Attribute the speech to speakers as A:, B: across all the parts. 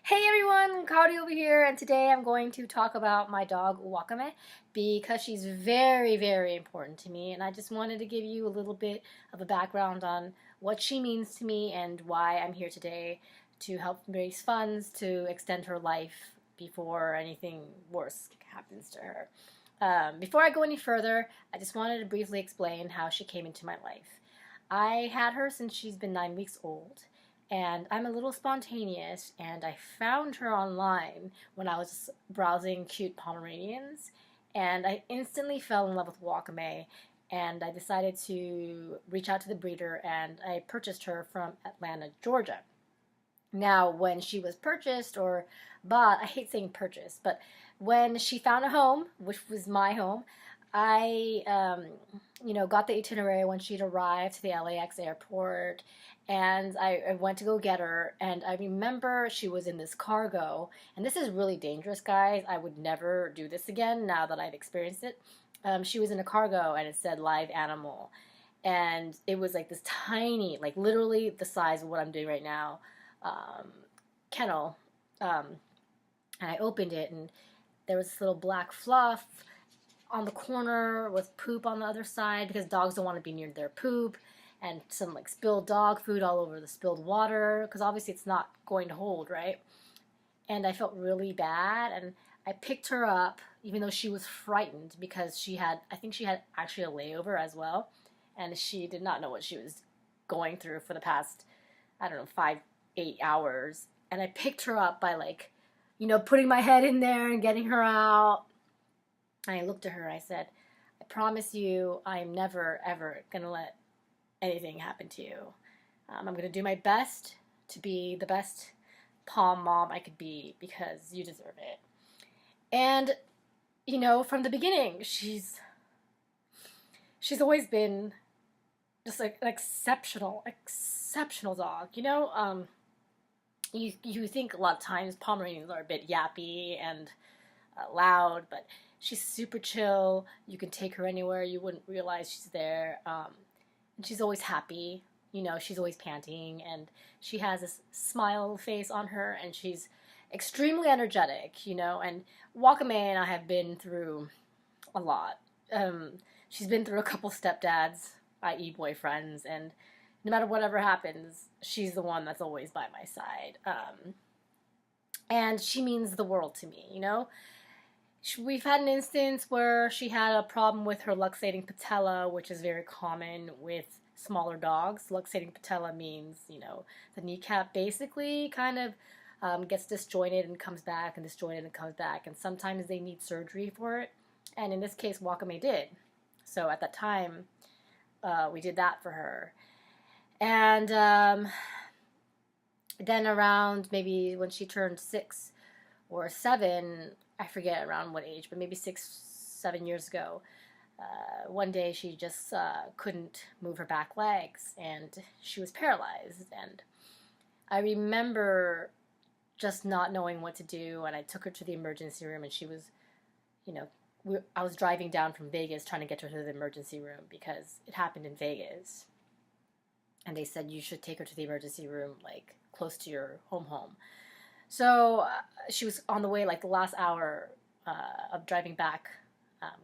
A: Hey everyone, Cardi over here, and today I'm going to talk about my dog Wakame because she's very, very important to me, and I just wanted to give you a little bit of a background on what she means to me and why I'm here today to help raise funds to extend her life before anything worse happens to her. Before I go any further, I just wanted to briefly explain how she came into my life. I had her since she's been 9 weeks old, and I'm a little spontaneous, and I found her online when I was browsing cute Pomeranians, and I instantly fell in love with Wakame, and I decided to reach out to the breeder, and I purchased her from Atlanta, Georgia. Now, when she was purchased or bought, I hate saying purchased, but when she found a home, which was my home, I got the itinerary when she'd arrived to the LAX airport, and I went to go get her. And I remember she was in this cargo, and this is really dangerous, guys. I would never do this again now that I've experienced it. She was in a cargo, and it said live animal, and it was like this tiny, like literally the size of what I'm doing right now, um, kennel. Um, and I opened it, and there was this little black fluff on the corner with poop on the other side because dogs don't want to be near their poop, and some like spilled dog food all over the spilled water because obviously it's not going to hold, right? And I felt really bad, and I picked her up even though she was frightened because I think she had actually a layover as well, and she did not know what she was going through for the past, I don't know, 8 hours. And I picked her up by putting my head in there and getting her out. And I looked at her and I said, I promise you, I'm never, ever going to let anything happen to you. I'm going to do my best to be the best palm mom I could be because you deserve it. And, from the beginning, she's always been just like an exceptional dog. You think a lot of times Pomeranians are a bit yappy and loud, but she's super chill. You can take her anywhere. You wouldn't realize she's there. And she's always happy. She's always panting, and she has this smile face on her, and she's extremely energetic, and Wakame and I have been through a lot. She's been through a couple stepdads, i.e. boyfriends, and no matter whatever happens, she's the one that's always by my side. And she means the world to me, We've had an instance where she had a problem with her luxating patella, which is very common with smaller dogs. Luxating patella means, the kneecap basically kind of gets disjointed and comes back and disjointed and comes back. And sometimes they need surgery for it. And in this case, Wakame did. So at that time, we did that for her. And then around maybe when she turned 6 or 7, I forget around what age, but maybe 6, 7 years ago, one day she just couldn't move her back legs, and she was paralyzed. And I remember just not knowing what to do, and I took her to the emergency room, and she was, I was driving down from Vegas trying to get her to the emergency room because it happened in Vegas. And they said you should take her to the emergency room, like, close to your home. So she was on the way, like the last hour of driving back,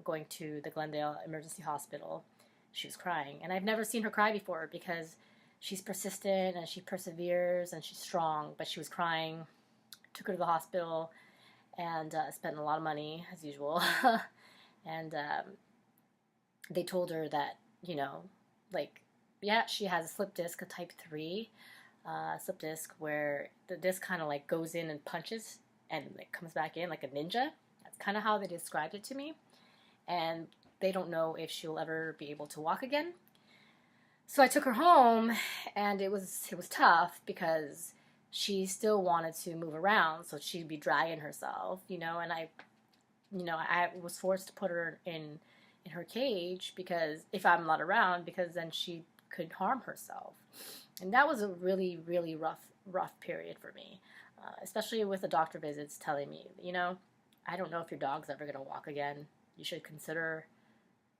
A: going to the Glendale Emergency Hospital. She was crying. And I've never seen her cry before because she's persistent and she perseveres and she's strong. But she was crying. Took her to the hospital and spent a lot of money, as usual. And they told her that, yeah, she has a slip disc, a type 3. Slip disc where the disc kind of like goes in and punches and it comes back in like a ninja. That's kind of how they described it to me. And they don't know if she'll ever be able to walk again. So I took her home, and it was tough because she still wanted to move around, so she'd be dragging herself, and I was forced to put her in her cage because if I'm not around, because then she could harm herself. And that was a really, really rough period for me, especially with the doctor visits telling me, I don't know if your dog's ever going to walk again. You should consider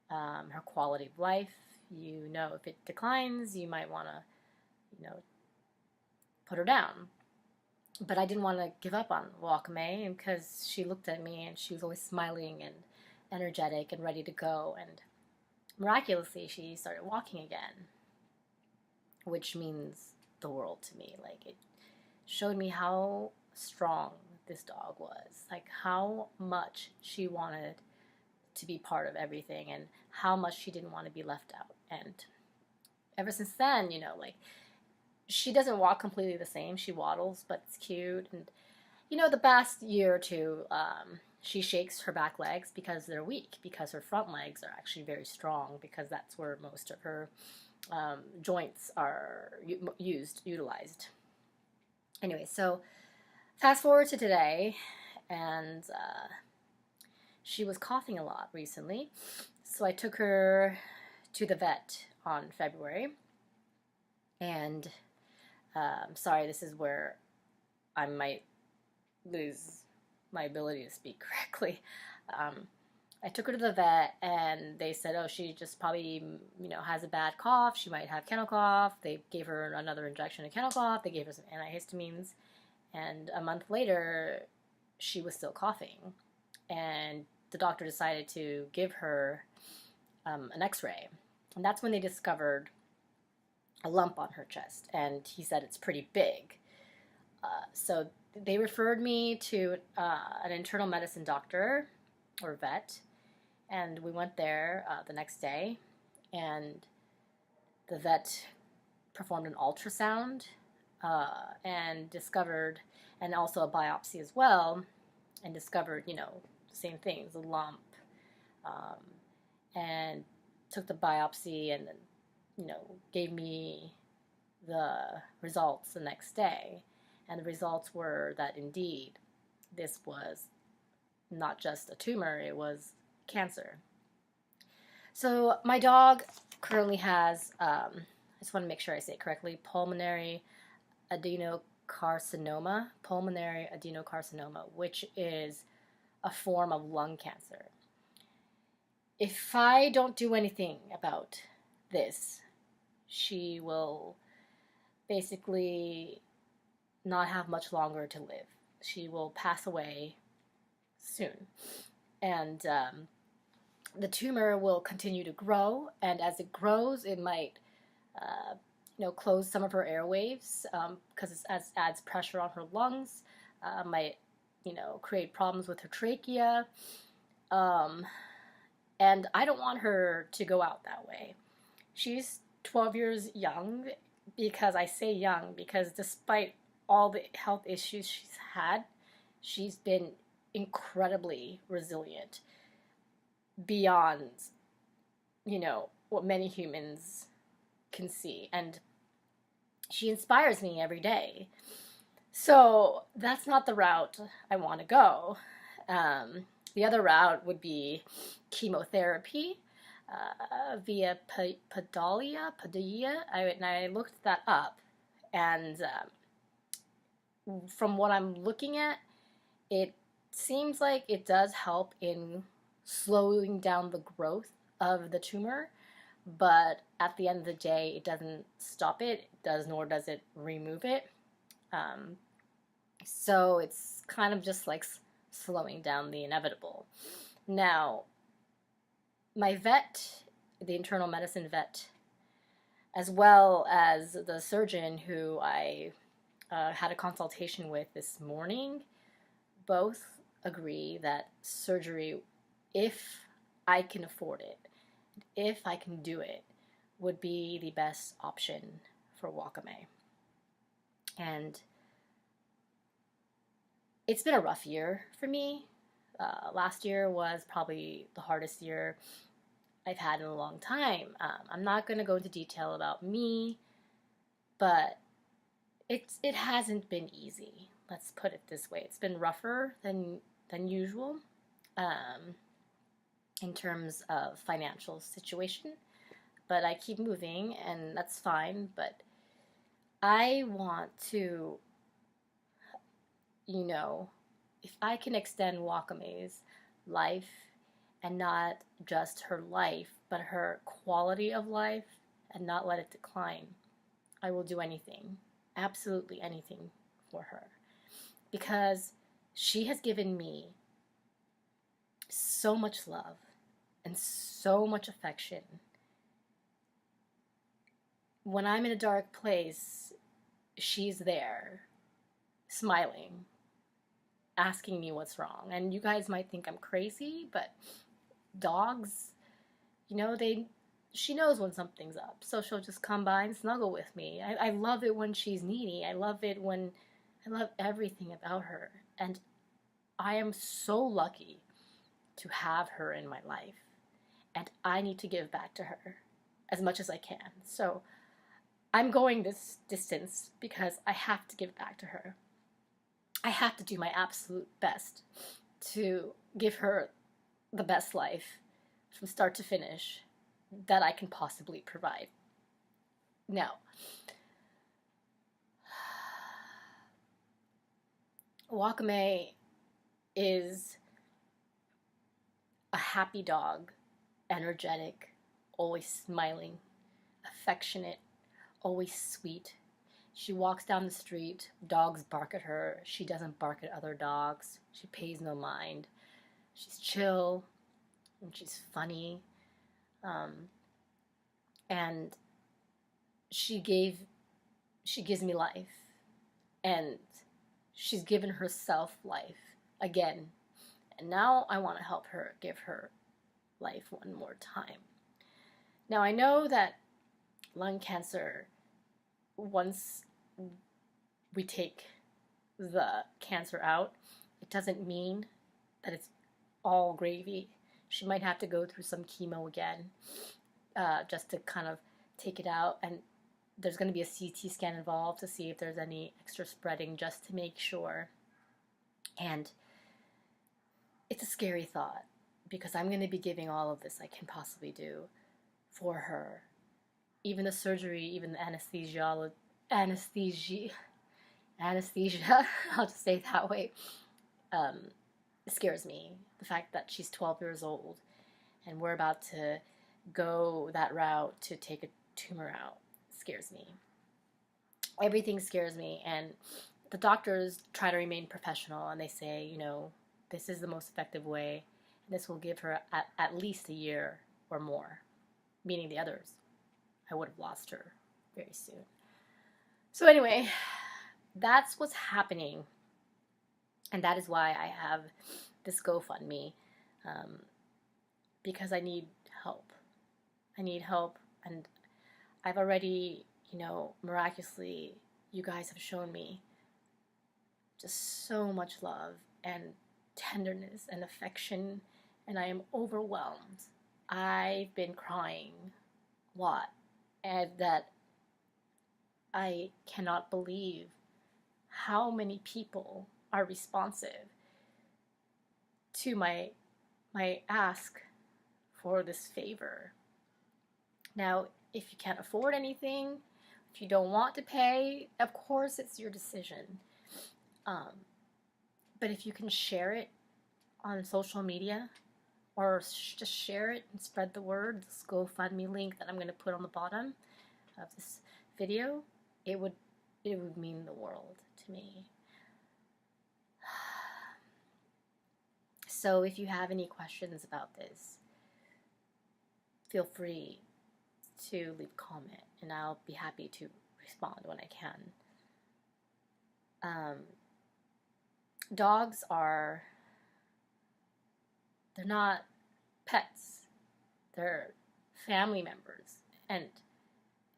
A: her quality of life. If it declines, you might want to, put her down. But I didn't want to give up on Wakame because she looked at me and she was always smiling and energetic and ready to go. And miraculously, she started walking again, which means the world to me. Like, it showed me how strong this dog was, like how much she wanted to be part of everything and how much she didn't want to be left out. And ever since then, like she doesn't walk completely the same. She waddles, but it's cute. And the past year or two, she shakes her back legs because they're weak, because her front legs are actually very strong, because that's where most of her joints are utilized. Anyway, so fast forward to today, and she was coughing a lot recently. So I took her to the vet on February. And sorry, this is where I might lose my ability to speak correctly. I took her to the vet, and they said, oh, she just probably, has a bad cough. She might have kennel cough. They gave her another injection of kennel cough. They gave her some antihistamines. And a month later, she was still coughing. And the doctor decided to give her an x-ray. And that's when they discovered a lump on her chest. And he said it's pretty big. So they referred me to an internal medicine doctor or vet. And we went there the next day, and the vet performed an ultrasound and discovered, and also a biopsy as well, and discovered, the same things, a lump, and took the biopsy and then, gave me the results the next day. And the results were that indeed this was not just a tumor, it was cancer. So my dog currently has, I just want to make sure I say it correctly, pulmonary adenocarcinoma, which is a form of lung cancer. If I don't do anything about this, she will basically not have much longer to live. She will pass away soon. And the tumor will continue to grow, and as it grows, it might close some of her airwaves because it adds pressure on her lungs, might create problems with her trachea, and I don't want her to go out that way. She's 12 years young, because I say young because despite all the health issues she's had, she's been incredibly resilient beyond, what many humans can see. And she inspires me every day. So that's not the route I want to go. The other route would be chemotherapy via Padilla. And I looked that up, and from what I'm looking at, it seems like it does help in slowing down the growth of the tumor, but at the end of the day, it doesn't stop it, nor does it remove it. So it's kind of just like slowing down the inevitable. Now, my vet, the internal medicine vet, as well as the surgeon who I had a consultation with this morning, both agree that surgery, if I can afford it, if I can do it, would be the best option for Wakame. And it's been a rough year for me. Last year was probably the hardest year I've had in a long time. I'm not going to go into detail about me, but it hasn't been easy. Let's put it this way. It's been rougher than usual in terms of financial situation, but I keep moving, and that's fine. But I want to, if I can extend Wakame's life, and not just her life, but her quality of life, and not let it decline, I will do anything, absolutely anything for her. because she has given me so much love and so much affection. When I'm in a dark place, she's there, smiling, asking me what's wrong. And you guys might think I'm crazy, but dogs, she knows when something's up. So she'll just come by and snuggle with me. I love it when she's needy. I love everything about her. And I am so lucky to have her in my life. And I need to give back to her as much as I can. So I'm going this distance because I have to give back to her. I have to do my absolute best to give her the best life from start to finish that I can possibly provide. Now, Wakame is a happy dog, energetic, always smiling, affectionate, always sweet. She walks down the street, dogs bark at her. She doesn't bark at other dogs. She pays no mind. She's chill, and she's funny. And she gives me life. And she's given herself life again. And now I want to help her give her life one more time. Now I know that lung cancer, once we take the cancer out, it doesn't mean that it's all gravy. She might have to go through some chemo again, just to kind of take it out, and there's going to be a CT scan involved to see if there's any extra spreading, just to make sure. And it's a scary thought, because I'm going to be giving all of this I can possibly do for her. Even the surgery, even the anesthesia, I'll just say it that way, it scares me. The fact that she's 12 years old and we're about to go that route to take a tumor out scares me. Everything scares me, and the doctors try to remain professional, and they say, this is the most effective way, and this will give her at least a year or more, meaning the others. I would have lost her very soon. So anyway, that's what's happening, and that is why I have this GoFundMe, because I need help. I need help, and I've already, miraculously, you guys have shown me just so much love and tenderness and affection, and I am overwhelmed. I've been crying a lot, and that I cannot believe how many people are responsive to my ask for this favor. Now, if you can't afford anything, if you don't want to pay, of course it's your decision. But if you can share it on social media, or just share it and spread the word, this GoFundMe link that I'm going to put on the bottom of this video, it would mean the world to me. So if you have any questions about this, feel free to leave a comment, and I'll be happy to respond when I can. Dogs they're not pets. They're family members. And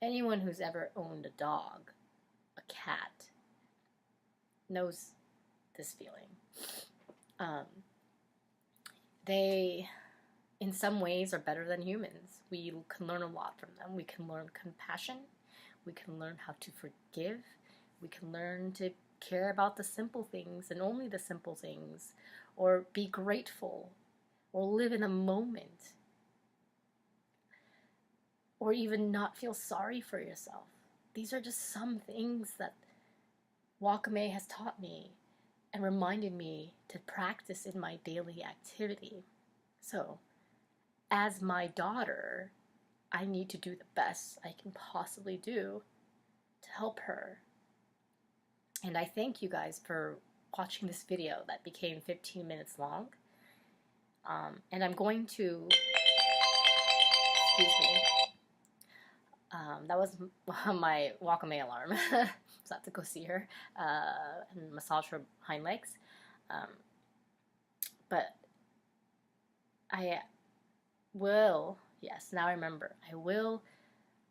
A: anyone who's ever owned a dog, a cat, knows this feeling. They, in some ways, are better than humans. We can learn a lot from them. We can learn compassion. We can learn how to forgive. We can learn to care about the simple things and only the simple things, or be grateful, or live in a moment, or even not feel sorry for yourself. These are just some things that Wakame has taught me and reminded me to practice in my daily activity. So, as my daughter, I need to do the best I can possibly do to help her. And I thank you guys for watching this video that became 15 minutes long. And I'm going to, excuse me, that was my Wakame alarm. So I have to go see her and massage her hind legs. But I will, yes, now I remember, I will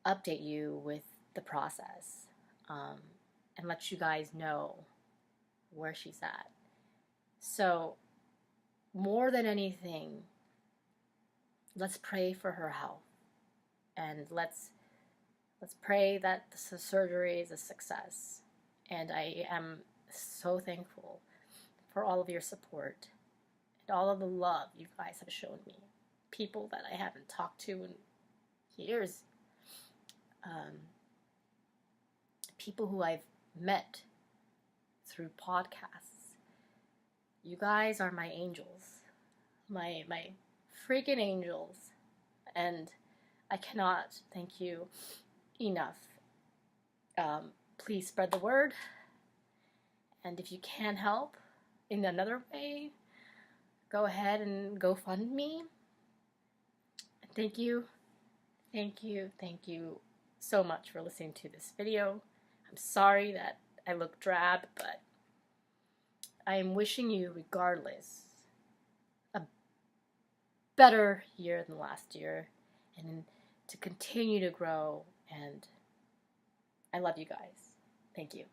A: update you with the process and let you guys know where she's at. So, more than anything, let's pray for her health, and let's pray that the surgery is a success. And I am so thankful for all of your support and all of the love you guys have shown me. People that I haven't talked to in years. People who I've met through podcasts. You guys are my angels. My freaking angels. And I cannot thank you enough. Please spread the word. And if you can help in another way, go ahead and GoFundMe. Thank you so much for listening to this video. I'm sorry that I look drab, but I am wishing you, regardless, a better year than last year, and to continue to grow, and I love you guys. Thank you.